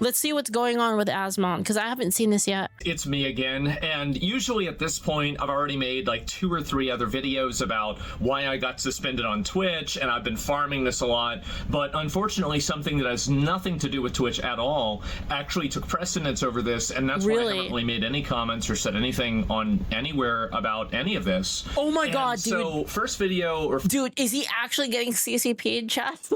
Let's see what's going on with Asmongold, because I haven't seen this yet. It's me again, and usually at this point I've already made like 2 or 3 other videos about why I got suspended on Twitch, and I've been farming this a lot, but unfortunately something that has nothing to do with Twitch at all actually took precedence over this, and that's why I haven't really made any comments or said anything on anywhere about any of this. Oh my god, dude. So first video, or dude, is he actually getting CCP'd, chat?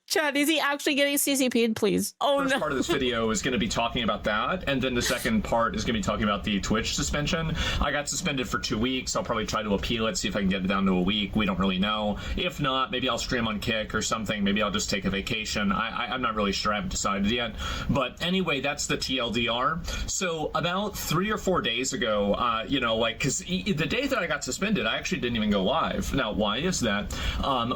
Chad, is he actually getting CCP'd, please? Oh, first part of this video is going to be talking about that, and then the second part is going to be talking about the Twitch suspension. I got suspended for 2 weeks. I'll probably try to appeal it, see if I can get it down to a week. We don't really know. If not, maybe I'll stream on Kick or something. Maybe I'll just take a vacation. I'm not really sure. I haven't decided yet. But anyway, that's the TLDR. So about 3 or 4 days ago, you know, like, because the day that I got suspended, I actually didn't even go live. Now, why is that?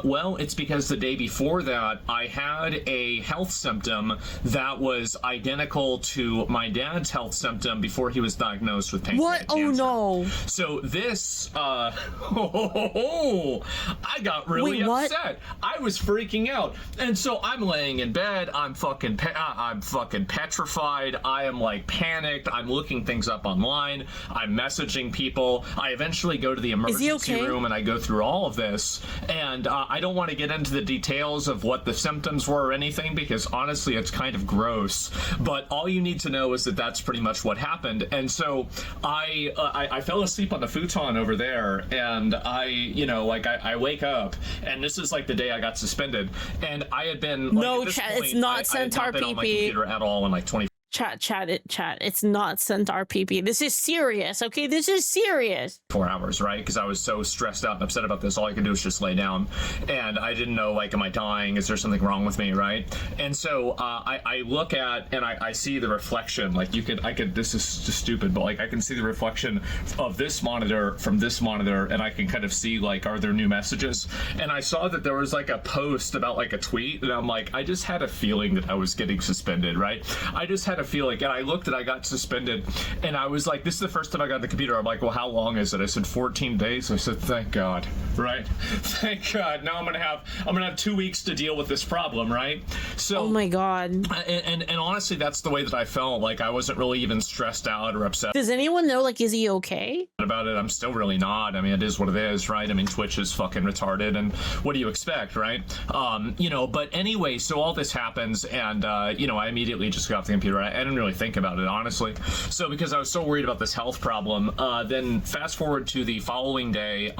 Well, it's because the day before that, I had a health symptom that was identical to my dad's health symptom before he was diagnosed with pancreatic cancer. Oh no! So this, I got really upset. I was freaking out, and so I'm laying in bed. I'm fucking petrified. I am like panicked. I'm looking things up online. I'm messaging people. I eventually go to the emergency room and I go through all of this. And I don't want to get into the details of what the symptoms were or anything, because honestly it's kind of gross, but all you need to know is that that's pretty much what happened. And so I fell asleep on the futon over there, and I wake up, and this is like the day I got suspended, and I had been like, it's not Centaur PP on my computer at all in like 20. Chat, it's not Centaur PP. This is serious, okay? This is serious. 4 hours, right? Because I was so stressed out and upset about this. All I could do was just lay down, and I didn't know, like, am I dying? Is there something wrong with me, right? And so I look at, and I see the reflection. Like, this is just stupid, but like I can see the reflection of this monitor from this monitor, and I can kind of see, like, are there new messages? And I saw that there was like a post about like a tweet, and I'm like, I just had a feeling that I was getting suspended, right? I just had a feeling, and I looked and I got suspended, and I was like, this is the first time I got the computer. I'm like, well, how long is it? I said 14 days. I said, thank God, right? Thank God. Now I'm gonna have 2 weeks to deal with this problem, right? So, oh my God. And honestly, that's the way that I felt. Like, I wasn't really even stressed out or upset. Does anyone know, like, is he okay about it? I'm still really not. I mean, it is what it is, right? I mean, Twitch is fucking retarded, and what do you expect, right? You know, but anyway, so all this happens, and you know, I immediately just got off the computer. I didn't really think about it, honestly. So because I was so worried about this health problem, then fast forward to the following day,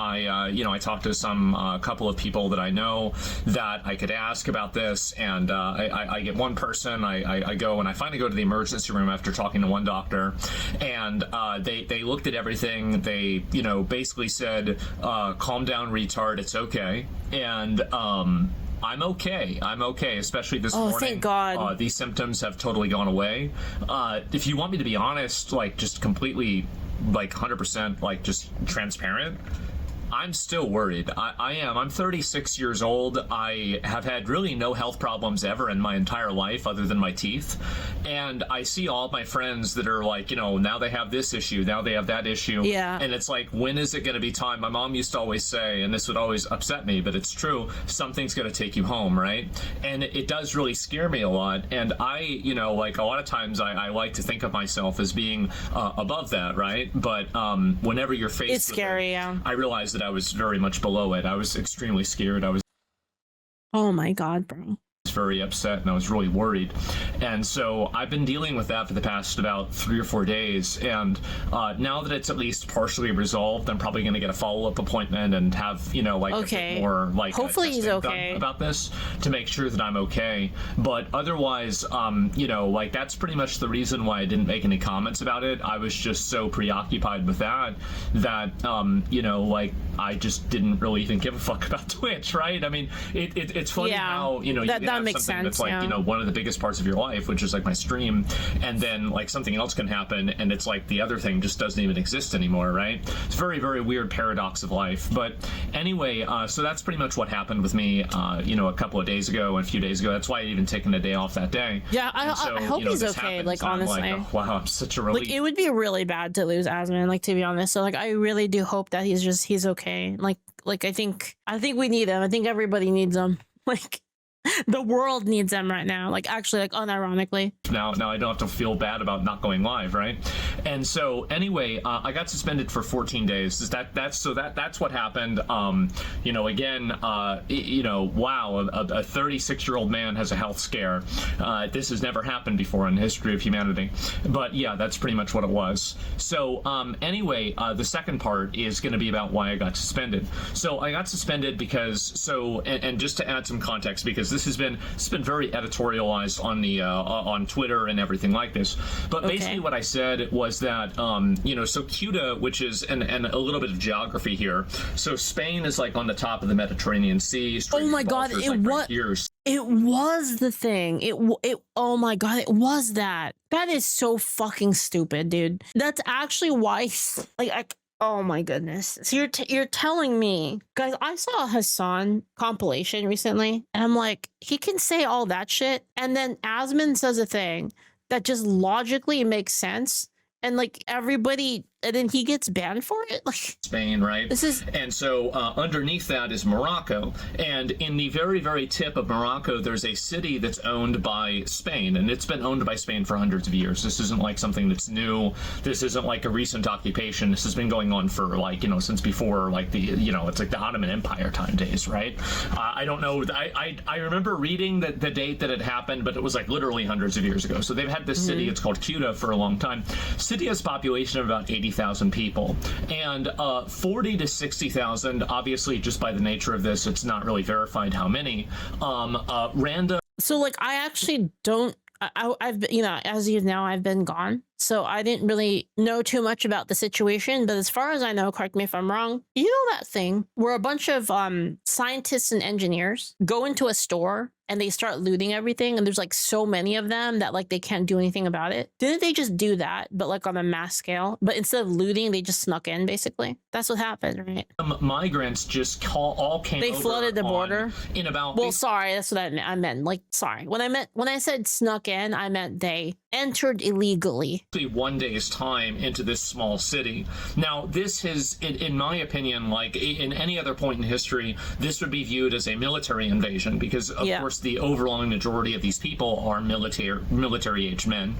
you know, I talked to some couple of people that I know that I could ask about this, and I get one person. I go, and I finally go to the emergency room after talking to one doctor, and they looked at everything. They, you know, basically said, calm down, retard, it's okay. And I'm okay. I'm okay, especially this morning. Thank God. These symptoms have totally gone away. If you want me to be honest, like, just completely, like, 100%, like, just transparent, I'm still worried. I am. I'm 36 years old. I have had really no health problems ever in my entire life other than my teeth. And I see all of my friends that are like, you know, now they have this issue, now they have that issue. Yeah. And it's like, when is it going to be time? My mom used to always say, and this would always upset me, but it's true, something's going to take you home, right? And it does really scare me a lot. And I, you know, like, a lot of times I like to think of myself as being above that, right? But whenever you're faced with scary, it, yeah. I realized that I was very much below it. I was extremely scared. I was oh my God, bro. very upset, and I was really worried. And so I've been dealing with that for the past about 3 or 4 days, and now that it's at least partially resolved, I'm probably going to get a follow-up appointment and have, you know, like a bit more, like, hopefully he's okay about this to make sure that I'm okay. But otherwise, you know, like, that's pretty much the reason why I didn't make any comments about it. I was just so preoccupied with that you know, like, I just didn't really even give a fuck about Twitch, right? I mean, it's funny how, you know, you can have something that's like, you know, one of the biggest parts of your life, which is like my stream, and then like something else can happen, and it's like the other thing just doesn't even exist anymore, right? It's a very, very weird paradox of life. But anyway, so that's pretty much what happened with me, you know, a couple of days ago and a few days ago. That's why I'd even taken a day off that day. Yeah, I hope he's okay, like, honestly. Like, oh, wow, I'm such a relief. Like, it would be really bad to lose Asmongold, like, to be honest. So, like, I really do hope that he's okay. Like I think we need him. I think everybody needs him. Like, The world needs them right now. Like actually, like unironically. Now I don't have to feel bad about not going live, right? And so anyway, I got suspended for 14 days. That's what happened. You know, again, you know, wow, a 36-year-old man has a health scare. This has never happened before in the history of humanity. But yeah, that's pretty much what it was. So anyway, the second part is going to be about why I got suspended. So I got suspended because and just to add some context, because this has been very editorialized on the on Twitter and everything like this. But basically what I said was that you know, so Ceuta, which is and a little bit of geography here. So Spain is like on the top of the Mediterranean Sea. Oh my God! It was the thing. Oh my God! It was that. That is so fucking stupid, dude. That's actually why. Like oh my goodness. So you're telling me, guys, I saw a Hassan compilation recently, and I'm like, he can say all that shit, and then Asmon says a thing that just logically makes sense, and like everybody, and then he gets banned for it. Like Spain, right? And so underneath that is Morocco, and in the very, very tip of Morocco, there's a city that's owned by Spain, and it's been owned by Spain for hundreds of years. This isn't like something that's new. This isn't like a recent occupation. This has been going on for like, you know, since before like the, you know, it's like the Ottoman Empire time days, right? I don't know. I remember reading the date that it happened, but it was like literally hundreds of years ago. So they've had this city. It's called Ceuta for a long time. City has a population of about 80,000 people, and 40 to 60,000, obviously just by the nature of this, it's not really verified how many, random. So like I actually don't, I've been, you know, as you know, I've been gone, so I didn't really know too much about the situation, but as far as I know, correct me if I'm wrong, you know that thing where a bunch of scientists and engineers go into a store and they start looting everything, and there's like so many of them that like they can't do anything about it? Didn't they just do that, but like on a mass scale? But instead of looting, they just snuck in, basically. That's what happened, right? Migrants just all came they over flooded the border in about, well, sorry, that's what I meant. Like, sorry, when I said snuck in, I meant they entered illegally. 1 day's time into this small city. Now, this has, in my opinion, like in any other point in history, this would be viewed as a military invasion, because of course the overwhelming majority of these people are military-aged men.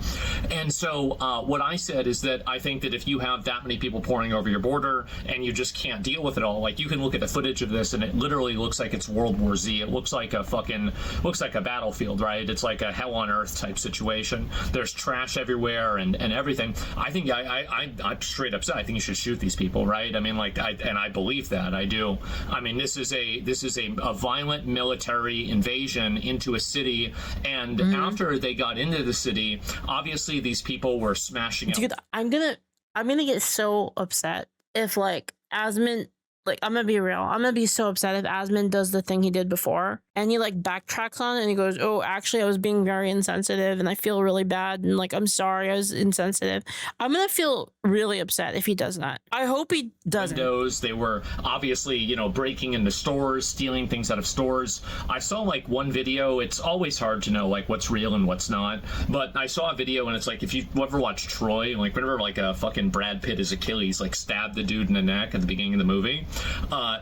And so what I said is that I think that if you have that many people pouring over your border and you just can't deal with it all, like you can look at the footage of this and it literally looks like it's World War Z. It looks like a battlefield, right? It's like a hell on earth type situation. There's trash everywhere and everything. I think I'm straight up said I think you should shoot these people, right? I mean, like, I believe that. I do. I mean, this is a violent military invasion into a city, and after they got into the city, obviously these people were smashing it. Dude, I'm gonna get so upset if like Asmon, like I'm gonna be real, I'm gonna be so upset if Asmon does the thing he did before and he like backtracks on it and he goes, oh, actually I was being very insensitive and I feel really bad and like I'm sorry I was insensitive. I'm gonna feel really upset if he does that. I hope he doesn't. Windows, they were obviously, you know, breaking into stores, stealing things out of stores. I saw like one video. It's always hard to know like what's real and what's not, but I saw a video and it's like, if you ever watch Troy, like whenever like a fucking Brad Pitt as Achilles like stabbed the dude in the neck at the beginning of the movie,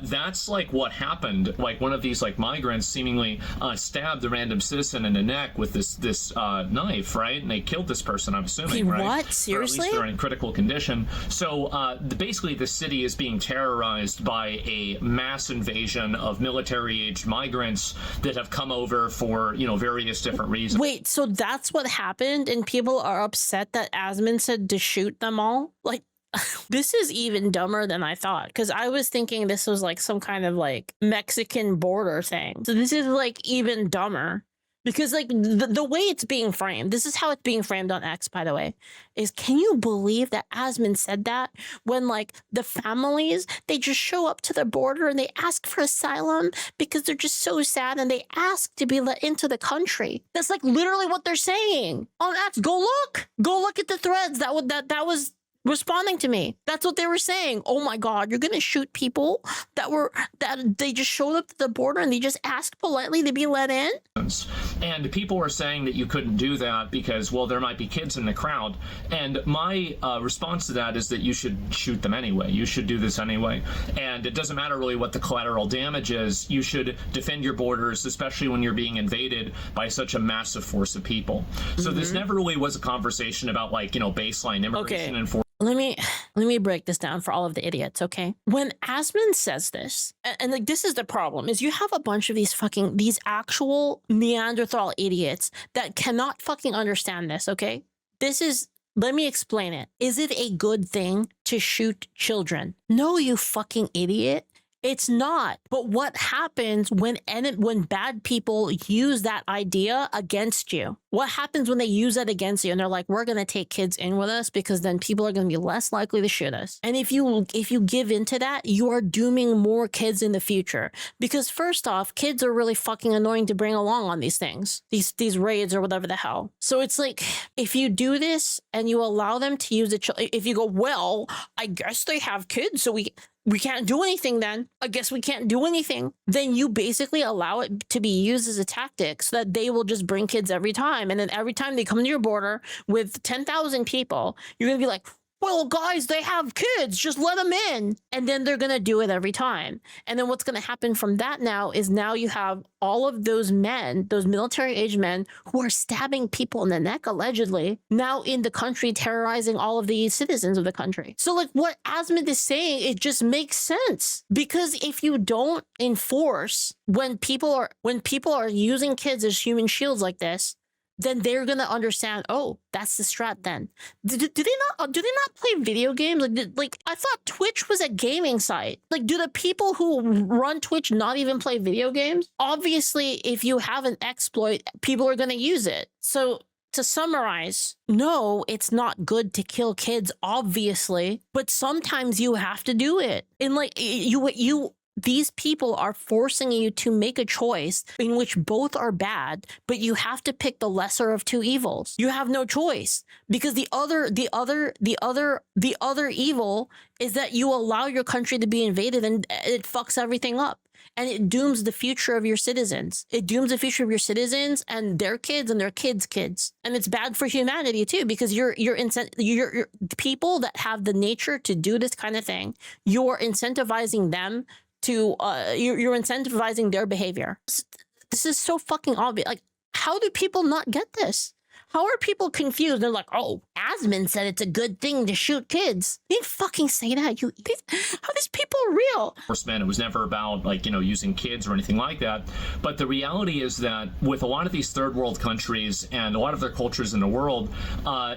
that's like what happened. Like one of these like migrants seemingly stabbed the random citizen in the neck with this knife, right? And they killed this person, I'm assuming, right? What? Seriously? Or at least they're in critical condition. So basically the city is being terrorized by a mass invasion of military-aged migrants that have come over for, you know, various different reasons. Wait, so that's what happened and people are upset that Asmon said to shoot them all? Like, this is even dumber than I thought, because I was thinking this was like some kind of like Mexican border thing. So this is like even dumber. Because like the way it's being framed, this is how it's being framed on X, by the way, is can you believe that Asmon said that when like the families, they just show up to the border and they ask for asylum because they're just so sad and they ask to be let into the country. That's like literally what they're saying on X. Go look at the threads. That was responding to me. That's what they were saying. Oh my God, you're gonna shoot people that they just showed up at the border and they just asked politely to be let in? And people were saying that you couldn't do that because, well, there might be kids in the crowd. And my response to that is that you should shoot them anyway. You should do this anyway. And it doesn't matter really what the collateral damage is. You should defend your borders, especially when you're being invaded by such a massive force of people. So this never really was a conversation about, like, you know, baseline immigration and Let me break this down for all of the idiots, okay? When Asmon says this, and like this is the problem, is you have a bunch of these actual Neanderthal idiots that cannot fucking understand this, okay? Let me explain it. Is it a good thing to shoot children? No, you fucking idiot. It's not. But what happens when bad people use that idea against you? What happens when they use that against you and they're like, we're going to take kids in with us because then people are going to be less likely to shoot us. And if you give into that, you are dooming more kids in the future. Because first off, kids are really fucking annoying to bring along on these things, these raids or whatever the hell. So it's like, if you do this and you allow them to use it, if you go, well, I guess they have kids, so we can't do anything then. I guess we can't do anything. Then you basically allow it to be used as a tactic so that they will just bring kids every time. And then every time they come to your border with 10,000 people, you're going to be like, well, guys, they have kids, just let them in. And then they're going to do it every time. And then what's going to happen from that now is now you have all of those men, those military-age men who are stabbing people in the neck, allegedly, now in the country, terrorizing all of the citizens of the country. So like what Asmund is saying, it just makes sense. Because if you don't enforce when people are using kids as human shields like this, then they're gonna understand, oh, that's the strat then. Do they not play video games? Like I thought Twitch was a gaming site. Like, do the people who run Twitch not even play video games? Obviously, if you have an exploit, people are gonna use it. So to summarize, no, it's not good to kill kids, obviously, but sometimes you have to do it. And like these people are forcing you to make a choice in which both are bad, but you have to pick the lesser of two evils. You have no choice because the other evil is that you allow your country to be invaded and it fucks everything up. And it dooms the future of your citizens. It dooms the future of your citizens and their kids and their kids' kids. And it's bad for humanity too, because you're people that have the nature to do this kind of thing. You're incentivizing them to you're incentivizing their behavior. This is so fucking obvious. Like, how do people not get this? How are people confused? They're like, oh, Asmund said it's a good thing to shoot kids. They didn't fucking say that. How are these people real? Enforcement. It was never about, like, you know, using kids or anything like that. But the reality is that with a lot of these third world countries and a lot of their cultures in the world,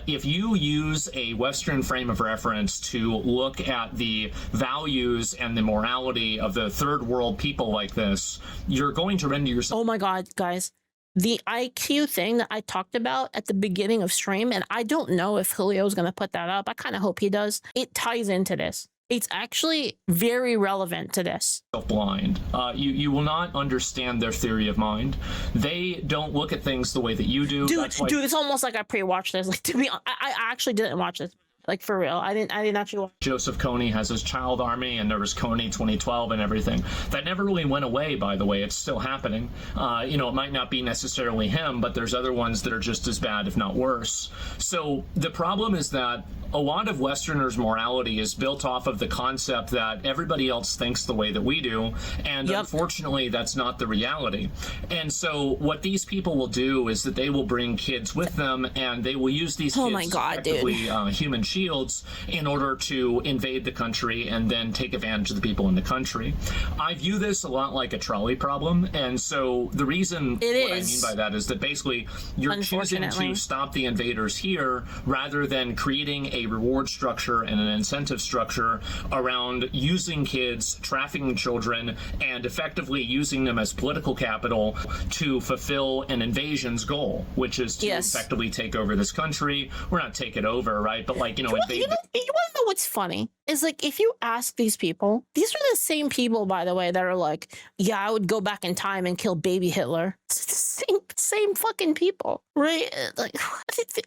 if you use a Western frame of reference to look at the values and the morality of the third world people like this, you're going to render yourself. Oh my God, guys. The IQ thing that I talked about at the beginning of stream, and I don't know if Julio's going to put that up. I kind of hope he does. It ties into this. It's actually very relevant to this. Blind. You will not understand their theory of mind. They don't look at things the way that you do. Dude, it's almost like I pre-watched this. Like, to be honest, I actually didn't watch this. Like, for real. I didn't actually watch. Joseph Kony has his child army, and there was Kony 2012 and everything. That never really went away, by the way. It's still happening. You know, it might not be necessarily him, but there's other ones that are just as bad, if not worse. So the problem is that a lot of Westerners' morality is built off of the concept that everybody else thinks the way that we do, and unfortunately, that's not the reality. And so what these people will do is that they will bring kids with them, and they will use these kids effectively human shields in order to invade the country and then take advantage of the people in the country. I view this a lot like a trolley problem, and so the reason what I mean by that is that basically you're choosing to stop the invaders here rather than creating a reward structure and an incentive structure around using kids, trafficking children, and effectively using them as political capital to fulfill an invasion's goal, which is to effectively take over this country. We're not take it over, right? But, like, you know, invade. You want to know what's funny? is like, if you ask these people, these are the same people, by the way, that are like, yeah, I would go back in time and kill baby Hitler. It's the same fucking people, right? Like,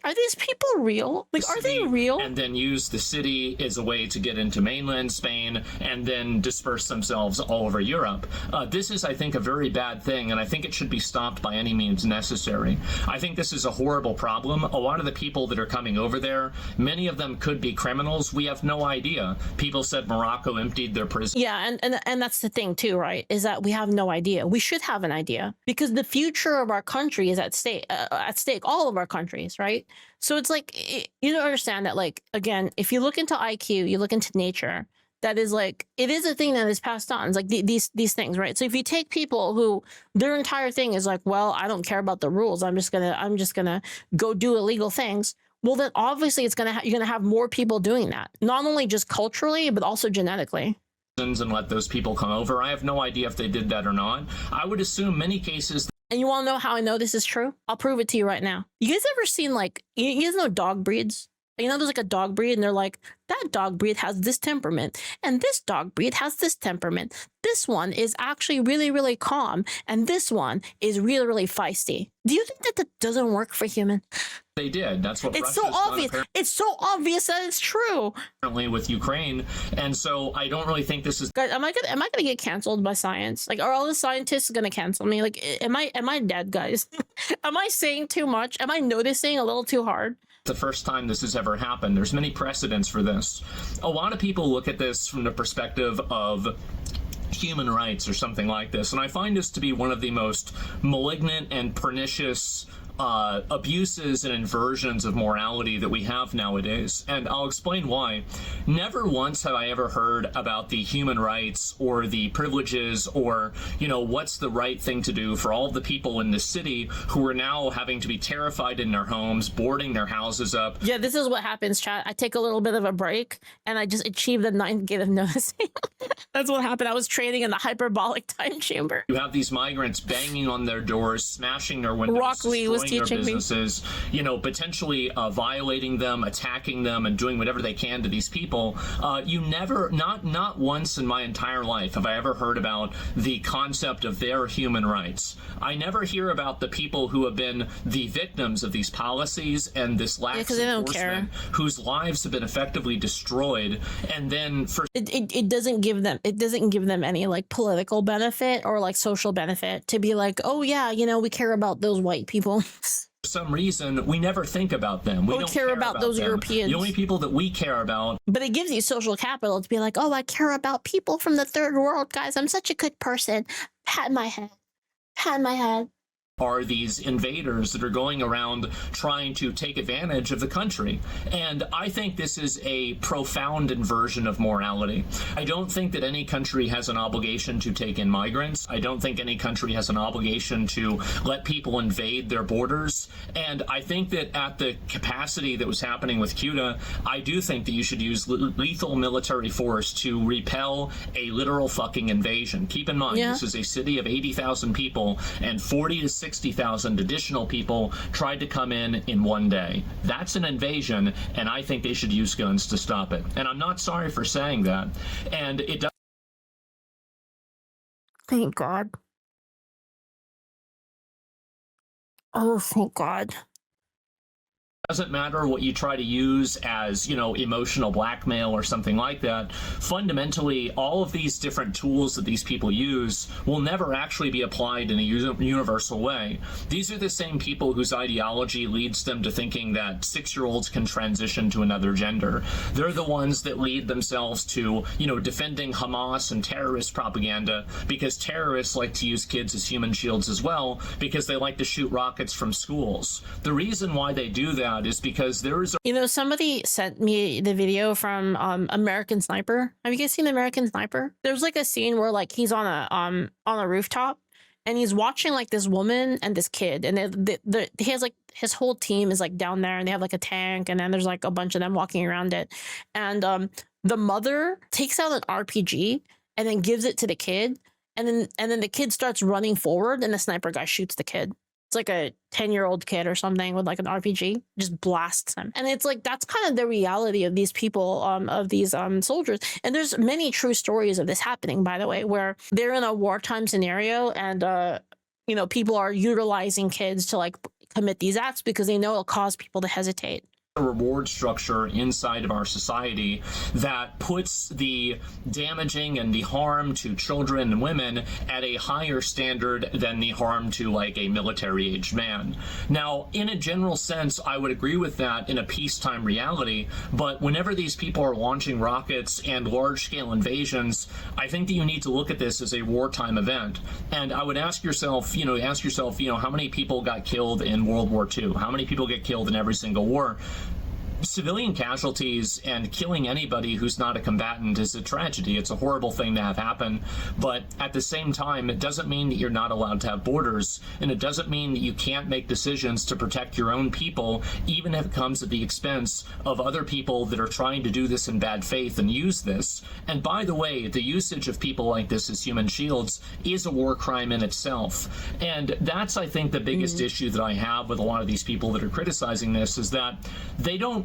are these people real? Like, are they real? And then use the city as a way to get into mainland Spain and then disperse themselves all over Europe. This is, I think, a very bad thing, and I think it should be stopped by any means necessary. I think this is a horrible problem. A lot of the people that are coming over there, many of them could be criminals. We have no idea. People said Morocco emptied their prison. Yeah, and that's the thing too, right? Is that we have no idea. We should have an idea because the future of our country is at stake. All of our countries, right? So it's like you don't understand that. Like, again, if you look into IQ, you look into nature. That is like, it is a thing that is passed on. It's like these things, right? So if you take people who their entire thing is like, well, I don't care about the rules. I'm just gonna go do illegal things. Well, then obviously you're gonna have more people doing that, not only just culturally but also genetically. And let those people come over. I have no idea if they did that or not. I would assume many cases. And you want to know how I know this is true? I'll prove it to you right now. You guys ever seen, like, you guys know dog breeds? You know, there's like a dog breed and they're like, that dog breed has this temperament and this dog breed has this temperament. This one is actually really, really calm and this one is really, really feisty. Do you think that doesn't work for human? They did. That's what it's so obvious. It's so obvious that it's true. Apparently with Ukraine, and so I don't really think this is. Guys, am I gonna get canceled by science? Like, are all the scientists gonna cancel me? Like, am I dead, guys? Am I saying too much? Am I noticing a little too hard? The first time this has ever happened. There's many precedents for this. A lot of people look at this from the perspective of human rights or something like this, and I find this to be one of the most malignant and pernicious abuses and inversions of morality that we have nowadays, and I'll explain why. Never once have I ever heard about the human rights or the privileges or, you know, what's the right thing to do for all of the people in the city who are now having to be terrified in their homes, boarding their houses up. Yeah, this is what happens, chat. I take a little bit of a break and I just achieve the 9th gate of noticing. That's what happened. I was training in the hyperbolic time chamber. You have these migrants banging on their doors, smashing their windows, Rock Lee was their teaching businesses, you know, potentially violating them, attacking them, and doing whatever they can to these people. You never, not once in my entire life have I ever heard about the concept of their human rights. I never hear about the people who have been the victims of these policies and this lax enforcement, whose lives have been effectively destroyed, and then for it doesn't give them any like political benefit or like social benefit to be like, oh yeah, you know, we care about those white people. For some reason, we never think about them. We don't care about those them. Europeans. The only people that we care about. But it gives you social capital to be like, oh, I care about people from the third world, guys. I'm such a good person. Pat my head. Pat my head. Are these invaders that are going around trying to take advantage of the country. And I think this is a profound inversion of morality. I don't think that any country has an obligation to take in migrants. I don't think any country has an obligation to let people invade their borders. And I think that at the capacity that was happening with Ceuta, I do think that you should use lethal military force to repel a literal fucking invasion. Keep in mind, this is a city of 80,000 people and 40 to 60,000 additional people tried to come in one day. That's an invasion, and I think they should use guns to stop it. And I'm not sorry for saying that. And it does. Thank God. Oh, thank God. Doesn't matter what you try to use as, you know, emotional blackmail or something like that. Fundamentally, all of these different tools that these people use will never actually be applied in a universal way. These are the same people whose ideology leads them to thinking that 6-year-olds can transition to another gender. They're the ones that lead themselves to, you know, defending Hamas and terrorist propaganda, because terrorists like to use kids as human shields as well, because they like to shoot rockets from schools. The reason why they do that is because there is a, you know, somebody sent me the video from American Sniper. Have you guys seen American Sniper? There's like a scene where like he's on a rooftop and he's watching like this woman and this kid, and he has like his whole team is like down there, and they have like a tank, and then there's like a bunch of them walking around it, and the mother takes out an RPG and then gives it to the kid, and then the kid starts running forward, and the sniper guy shoots the kid. It's like a 10-year-old kid or something with like an RPG, just blasts him. And it's like, that's kind of the reality of these people, of these soldiers. And there's many true stories of this happening, by the way, where they're in a wartime scenario and, you know, people are utilizing kids to like commit these acts because they know it'll cause people to hesitate. A reward structure inside of our society that puts the damaging and the harm to children and women at a higher standard than the harm to like a military-aged man. Now, in a general sense, I would agree with that in a peacetime reality, but whenever these people are launching rockets and large-scale invasions, I think that you need to look at this as a wartime event. And I would ask yourself, how many people got killed in World War II? How many people get killed in every single war? Civilian casualties and killing anybody who's not a combatant is a tragedy. It's a horrible thing to have happen. But at the same time, it doesn't mean that you're not allowed to have borders. And it doesn't mean that you can't make decisions to protect your own people, even if it comes at the expense of other people that are trying to do this in bad faith and use this. And by the way, the usage of people like this as human shields is a war crime in itself. And that's, I think, the biggest issue that I have with a lot of these people that are criticizing this is that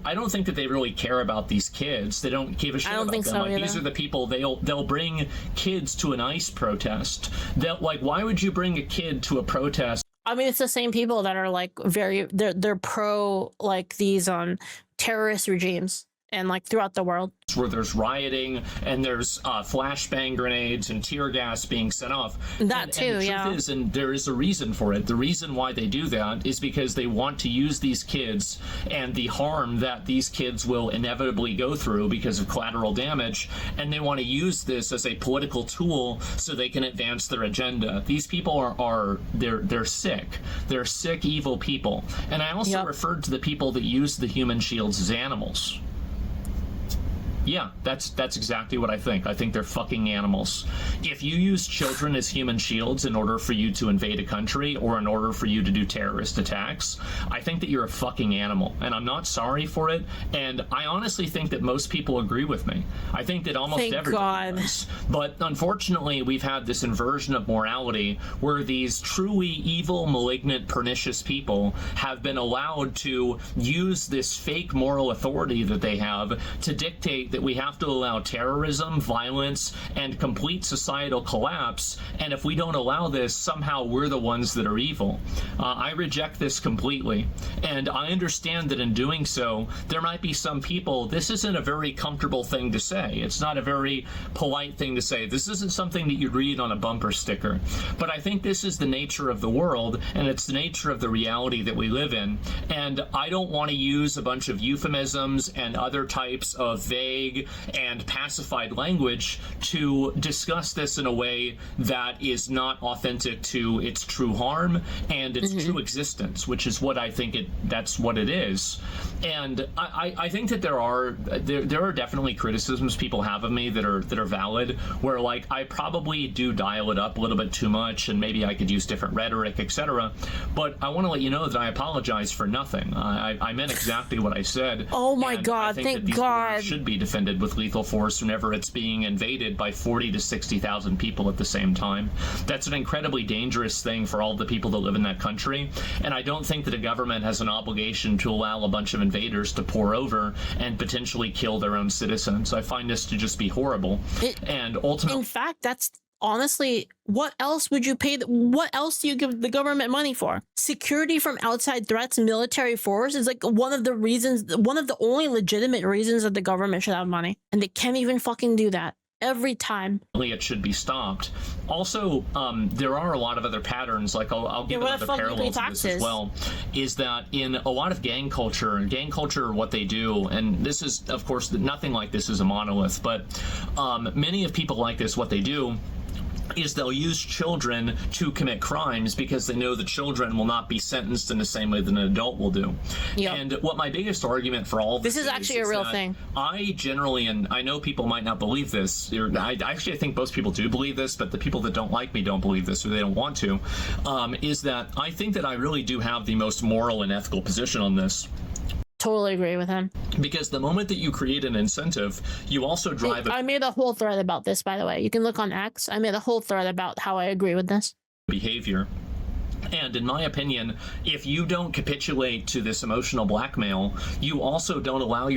I don't think that they really care about these kids. They don't give a shit about them. So like, these are the people, they'll bring kids to an ICE protest. Why would you bring a kid to a protest? I mean, it's the same people that are like they're pro like these terrorist regimes and like throughout the world, where there's rioting and there's flashbang grenades and tear gas being set off. That too, and the yeah. truth is, and there is a reason for it. The reason why they do that is because they want to use these kids and the harm that these kids will inevitably go through because of collateral damage, and they want to use this as a political tool so they can advance their agenda. These people they're sick. They're sick, evil people. And I also referred to the people that use the human shields as animals. Yeah, that's exactly what I think. I think they're fucking animals. If you use children as human shields in order for you to invade a country or in order for you to do terrorist attacks, I think that you're a fucking animal. And I'm not sorry for it. And I honestly think that most people agree with me. I think that almost everybody does. But unfortunately, we've had this inversion of morality where these truly evil, malignant, pernicious people have been allowed to use this fake moral authority that they have to dictate that we have to allow terrorism, violence, and complete societal collapse, and if we don't allow this, somehow we're the ones that are evil. I reject this completely, and I understand that in doing so, there might be some people, this isn't a very comfortable thing to say. It's not a very polite thing to say. This isn't something that you'd read on a bumper sticker, but I think this is the nature of the world, and it's the nature of the reality that we live in, and I don't want to use a bunch of euphemisms and other types of vague and pacified language to discuss this in a way that is not authentic to its true harm and its true existence, which is what I think that's what it is. And I think that there are definitely criticisms people have of me that are valid, where like I probably do dial it up a little bit too much and maybe I could use different rhetoric, etc. But I want to let you know that I apologize for nothing. I meant exactly what I said. Oh my God, thank God. Should be defended with lethal force whenever it's being invaded by 40 to 60,000 people at the same time. That's an incredibly dangerous thing for all the people that live in that country, and I don't think that a government has an obligation to allow a bunch of invaders to pour over and potentially kill their own citizens. I find this to just be horrible. And ultimately, in fact, that's honestly, what else would you pay? What else do you give the government money for? Security from outside threats, military force is like one of the only legitimate reasons that the government should have money. And they can't even fucking do that. Every time. It should be stopped. Also, there are a lot of other patterns, like I'll give another parallel to this as well, is that in a lot of gang culture, what they do, and this is, of course, nothing like this is a monolith, but many of people like this, what they do is they'll use children to commit crimes because they know the children will not be sentenced in the same way that an adult will do. Yep. And what my biggest argument for all this is actually a real thing. I generally, and I know people might not believe this, I think most people do believe this, but the people that don't like me don't believe this, or they don't want to, is that I think that I really do have the most moral and ethical position on this. Totally agree with him. Because the moment that you create an incentive, you also drive I made a whole thread about this, by the way. You can look on X. I made a whole thread about how I agree with this behavior. And in my opinion, if you don't capitulate to this emotional blackmail, you also don't allow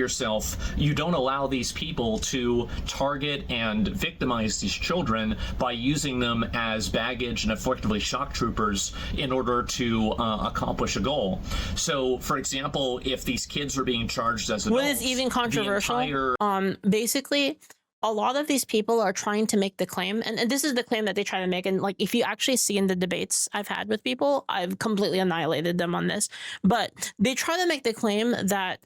these people to target and victimize these children by using them as baggage and effectively shock troopers in order to accomplish a goal. So, for example, if these kids are being charged as adults, what is even controversial, basically, a lot of these people are trying to make the claim, and this is the claim that they try to make. And like, if you actually see in the debates I've had with people, I've completely annihilated them on this. But they try to make the claim that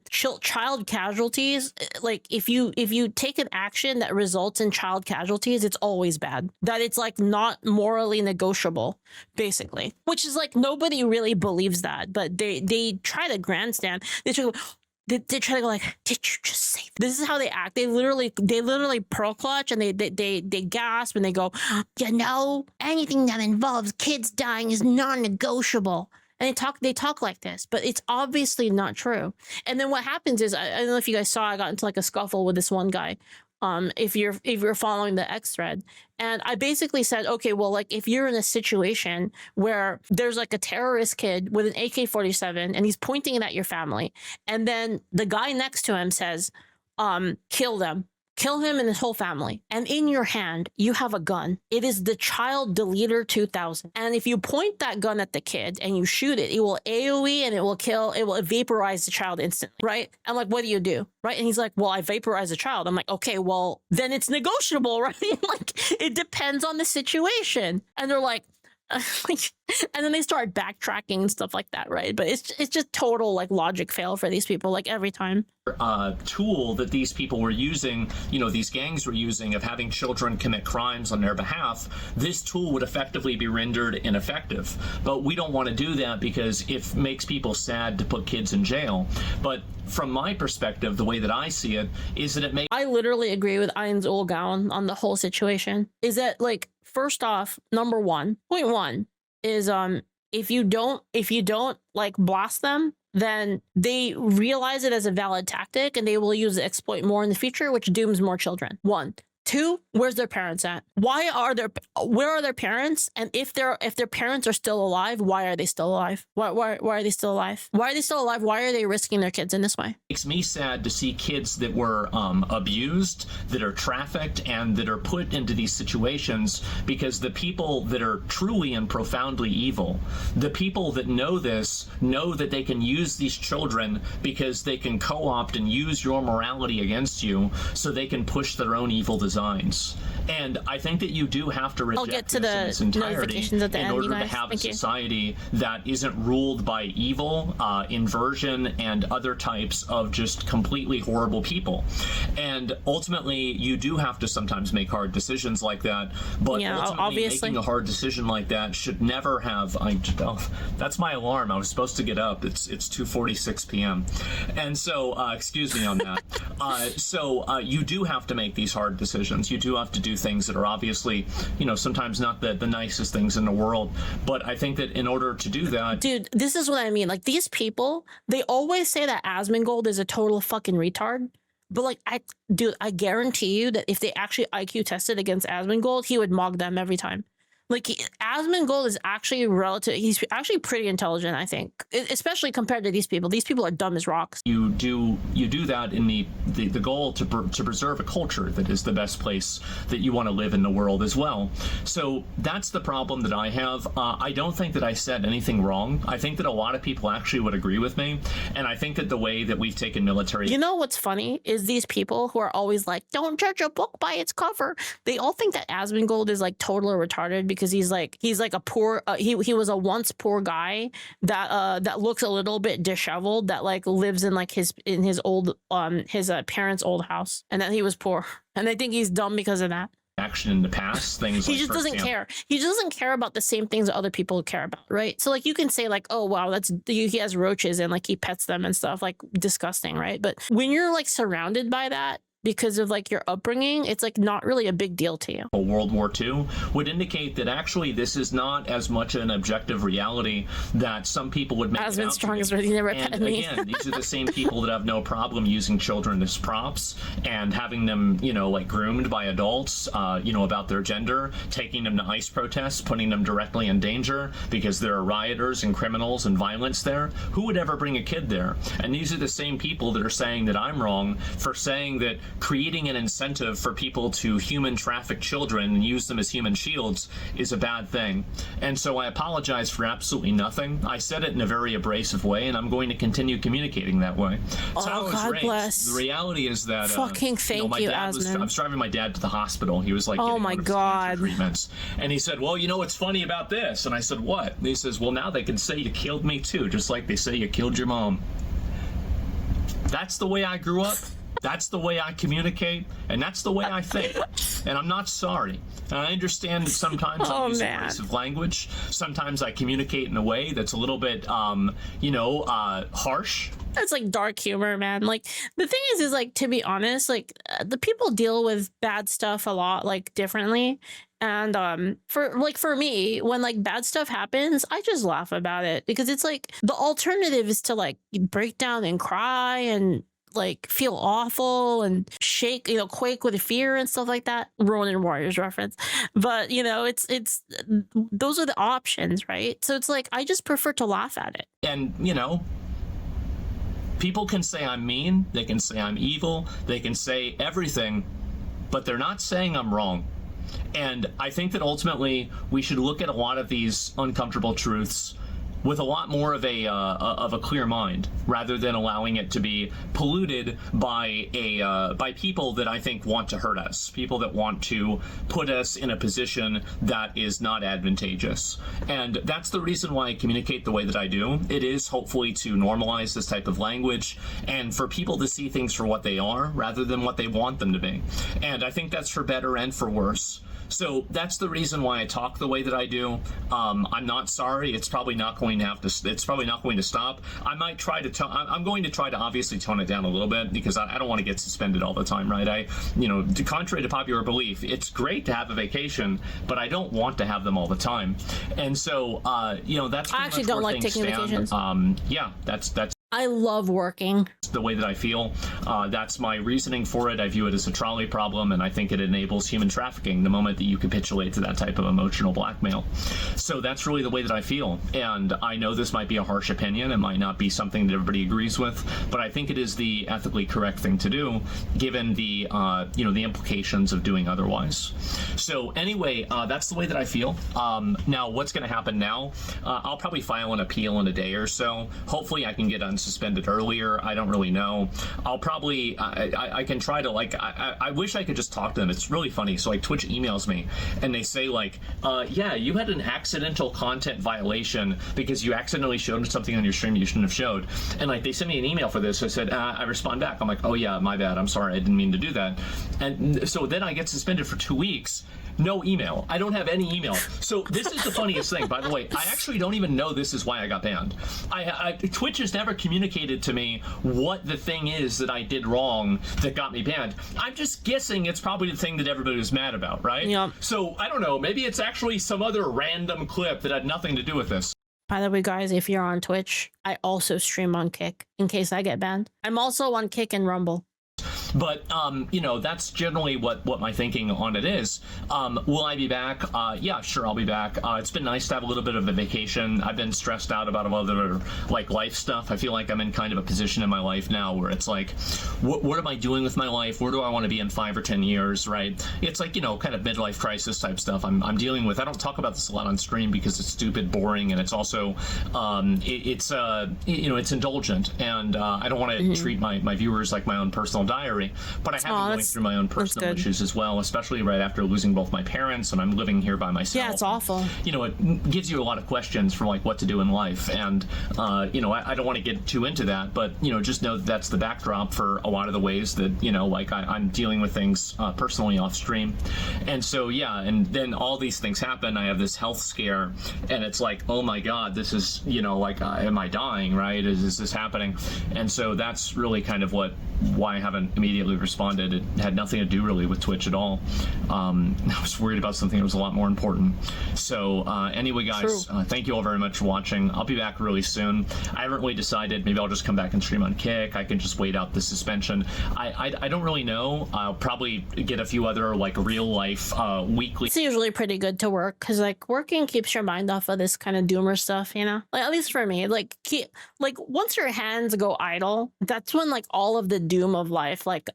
child casualties, like if you take an action that results in child casualties, it's always bad. That it's like not morally negotiable, basically. Which is like, nobody really believes that, but they try to grandstand. They try to go like, did you just say that? This is how they act. They literally pearl clutch, and they gasp, and they go, you know, anything that involves kids dying is non-negotiable. And they talk like this, but it's obviously not true. And then what happens is, I don't know if you guys saw, I got into like a scuffle with this one guy. If you're following the X thread, and I basically said, okay, well, like if you're in a situation where there's like a terrorist kid with an AK-47 and he's pointing it at your family, and then the guy next to him says, kill them. Kill him and his whole family. And in your hand, you have a gun. It is the Child Deleter 2000. And if you point that gun at the kid and you shoot it, it will AoE and it will vaporize the child instantly, right? I'm like, what do you do? Right? And he's like, well, I vaporize the child. I'm like, okay, well, then it's negotiable, right? Like, it depends on the situation. And they're like, and then they start backtracking and stuff like that, right? But it's just total like logic fail for these people, like every time. Tool that these people were using, you know, these gangs were using, of having children commit crimes on their behalf, this tool would effectively be rendered ineffective. But we don't want to do that because it makes people sad to put kids in jail. But from my perspective, the way that I see it is that it makes... I literally agree with Asmongold on the whole situation. Is that, like, first off, point one is if you don't like blast them, then they realize it as a valid tactic and they will use the exploit more in the future, which dooms more children. 1. 2, where's their parents at? Where are their parents? And if their parents are still alive, why are they still alive? Why are they still alive? Why are they still alive? Why are they risking their kids in this way? Makes me sad to see kids that were abused, that are trafficked, and that are put into these situations because the people that are truly and profoundly evil, the people that know this, know that they can use these children because they can co-opt and use your morality against you so they can push their own evil designs. And I think that you do have to reject this in its entirety in order to have a society that isn't ruled by evil, inversion, and other types of just completely horrible people. And ultimately, you do have to sometimes make hard decisions like that. But ultimately, making a hard decision like that should never have... that's my alarm. I was supposed to get up. It's 2:46 p.m. And so, excuse me on that. You do have to make these hard decisions. You do have to do things that are obviously, you know, sometimes not the nicest things in the world. But I think that in order to do that... Dude, this is what I mean. Like, these people, they always say that Asmongold is a total fucking retard. But like, I guarantee you that if they actually IQ tested against Asmongold, he would mog them every time. Like, Asmongold is actually he's actually pretty intelligent, I think, especially compared to these people. These people are dumb as rocks. You do that in the goal to preserve a culture that is the best place that you want to live in the world as well. So that's the problem that I have. I don't think that I said anything wrong. I think that a lot of people actually would agree with me. And I think that the way that we've taken military... You know what's funny is these people who are always like, don't judge a book by its cover. They all think that Asmongold is like totally retarded because he's like a poor he was a once poor guy that looks a little bit disheveled, that like lives in like his old parents' old house, and that he was poor, and I think he's dumb because of that. Action in the past, things he just doesn't care. He doesn't care about the same things that other people care about, right? So like, you can say like, oh wow, he has roaches and like he pets them and stuff, like disgusting, right? But when you're like surrounded by that, because of like your upbringing, it's like not really a big deal to you. World War II would indicate that actually this is not as much an objective reality that some people would make. Asmongold strong is ready to rip at me. Again, these are the same people that have no problem using children as props and having them, you know, like groomed by adults, you know, about their gender, taking them to ICE protests, putting them directly in danger because there are rioters and criminals and violence there. Who would ever bring a kid there? And these are the same people that are saying that I'm wrong for saying that creating an incentive for people to human traffic children and use them as human shields is a bad thing. And so I apologize for absolutely nothing. I said it in a very abrasive way, and I'm going to continue communicating that way. That's how I was God raised. Bless. The reality is that fucking thank my you, dad Asmongold. I was driving my dad to the hospital. He was like, oh my God, treatments, and he said, "Well, you know what's funny about this?" And I said, "What?" And he says, "Well, now they can say you killed me too, just like they say you killed your mom." That's the way I grew up. That's the way I communicate, and that's the way I think. And I'm not sorry. And I understand that sometimes I use abrasive language. Sometimes I communicate in a way that's a little bit, you know, harsh. That's like dark humor, man. Like the thing is like, to be honest, like the people deal with bad stuff a lot like differently. And for me, when like bad stuff happens, I just laugh about it because it's like the alternative is to like break down and cry and like feel awful and shake, you know, quake with fear and stuff like that. Ronin Warriors reference. But you know, it's those are the options, right? So it's like I just prefer to laugh at it. And you know, people can say I'm mean, they can say I'm evil, they can say everything, but they're not saying I'm wrong. And I think that ultimately we should look at a lot of these uncomfortable truths with a lot more of a clear mind, rather than allowing it to be polluted by people that I think want to hurt us, people that want to put us in a position that is not advantageous. And that's the reason why I communicate the way that I do. It is hopefully to normalize this type of language and for people to see things for what they are rather than what they want them to be. And I think that's for better and for worse. So that's the reason why I talk the way that I do. I'm not sorry. It's probably not going to it's probably not going to stop. I might try to I'm going to try to obviously tone it down a little bit because I don't want to get suspended all the time, right? You know, contrary to popular belief, it's great to have a vacation, but I don't want to have them all the time. And so, you know, that's I actually don't like taking vacations. Yeah, that's I love working. The way that I feel. That's my reasoning for it. I view it as a trolley problem, and I think it enables human trafficking the moment that you capitulate to that type of emotional blackmail. So that's really the way that I feel. And I know this might be a harsh opinion. It might not be something that everybody agrees with, but I think it is the ethically correct thing to do, given the you know, the implications of doing otherwise. So anyway, that's the way that I feel. Now, what's going to happen now? I'll probably file an appeal in a day or so. Hopefully, I can get unsuspended earlier. I don't really know. I'll probably I can try to like I wish I could just talk to them. It's really funny. So like Twitch emails me and they say like, yeah, you had an accidental content violation because you accidentally showed something on your stream you shouldn't have showed. And like they sent me an email for this. So I said, I respond back. I'm like, oh yeah, my bad. I'm sorry. I didn't mean to do that. And so then I get suspended for 2 weeks. No email. I don't have any email. So this is the funniest thing, by the way. I actually don't even know this is why I got banned. Twitch has never communicated to me what the thing is that I did wrong that got me banned. I'm just guessing it's probably the thing that everybody was mad about, right? Yeah. So I don't know. Maybe it's actually some other random clip that had nothing to do with this. By the way, guys, if you're on Twitch, I also stream on Kick in case I get banned. I'm also on Kick and Rumble. But, you know, that's generally what my thinking on it is. Will I be back? Yeah, sure, I'll be back. It's been nice to have a little bit of a vacation. I've been stressed out about other, like, life stuff. I feel like I'm in kind of a position in my life now where it's like, what am I doing with my life? Where do I want to be in 5 or 10 years, right? It's like, you know, kind of midlife crisis type stuff I'm dealing with. I don't talk about this a lot on stream because it's stupid, boring, and it's also, it's you know, it's indulgent. And I don't want to treat my viewers like my own personal diary. But I have been going through my own personal issues as well, especially right after losing both my parents, and I'm living here by myself. Yeah, it's awful. You know, it gives you a lot of questions for like what to do in life, and you know, I don't want to get too into that, but you know, just know that that's the backdrop for a lot of the ways that, you know, like I'm dealing with things personally off stream. And so yeah, and then all these things happen. I have this health scare, and it's like, oh my god, this is, you know, like am I dying, right? Is this happening? And so that's really kind of what why I haven't immediately responded. It had nothing to do really with Twitch at all. I was worried about something that was a lot more important. So anyway, guys, thank you all very much for watching. I'll be back really soon. I haven't really decided. Maybe I'll just come back and stream on Kick. I can just wait out the suspension. I don't really know. I'll probably get a few other like real life weekly. It's usually pretty good to work because like working keeps your mind off of this kind of doomer stuff, you know? Like at least for me, like once your hands go idle, that's when like all of the doom of life like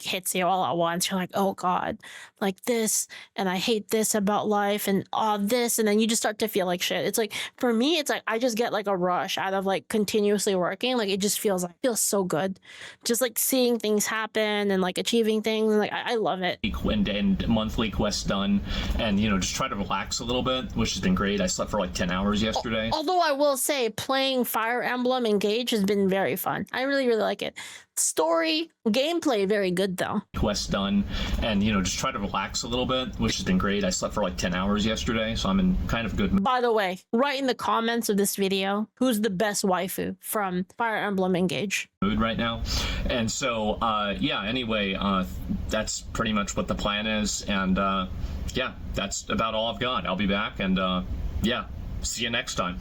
hits you all at once. You're like, oh God, like this, and I hate this about life, and all this, and then you just start to feel like shit. It's like for me, it's like I just get like a rush out of like continuously working. Like it just feels so good, just like seeing things happen and like achieving things. And, like I love it. And monthly quests done, and you know, just try to relax a little bit, which has been great. I slept for like 10 hours yesterday. Although I will say playing Fire Emblem Engage has been very fun. I really like it. Story, gameplay, very good though. Quest done, and you know, just try to relax a little bit, which has been great. I slept for like 10 hours yesterday, so I'm in kind of good mood. By the way, write in the comments of this video who's the best waifu from Fire Emblem Engage right now. And so yeah, anyway, that's pretty much what the plan is, and yeah, that's about all I've got. I'll be back, and yeah, see you next time.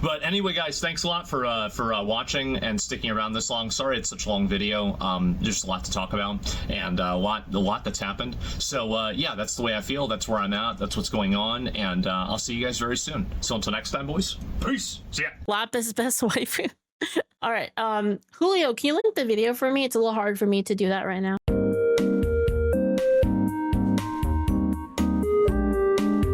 But anyway, guys, thanks a lot for watching and sticking around this long. Sorry it's such a long video. There's a lot to talk about, and a lot that's happened. So yeah, that's the way I feel. That's where I'm at. That's what's going on, and I'll see you guys very soon. So until next time, boys, peace. See ya. Lapis best waifu. All right, Julio, can you link the video for me? It's a little hard for me to do that right now.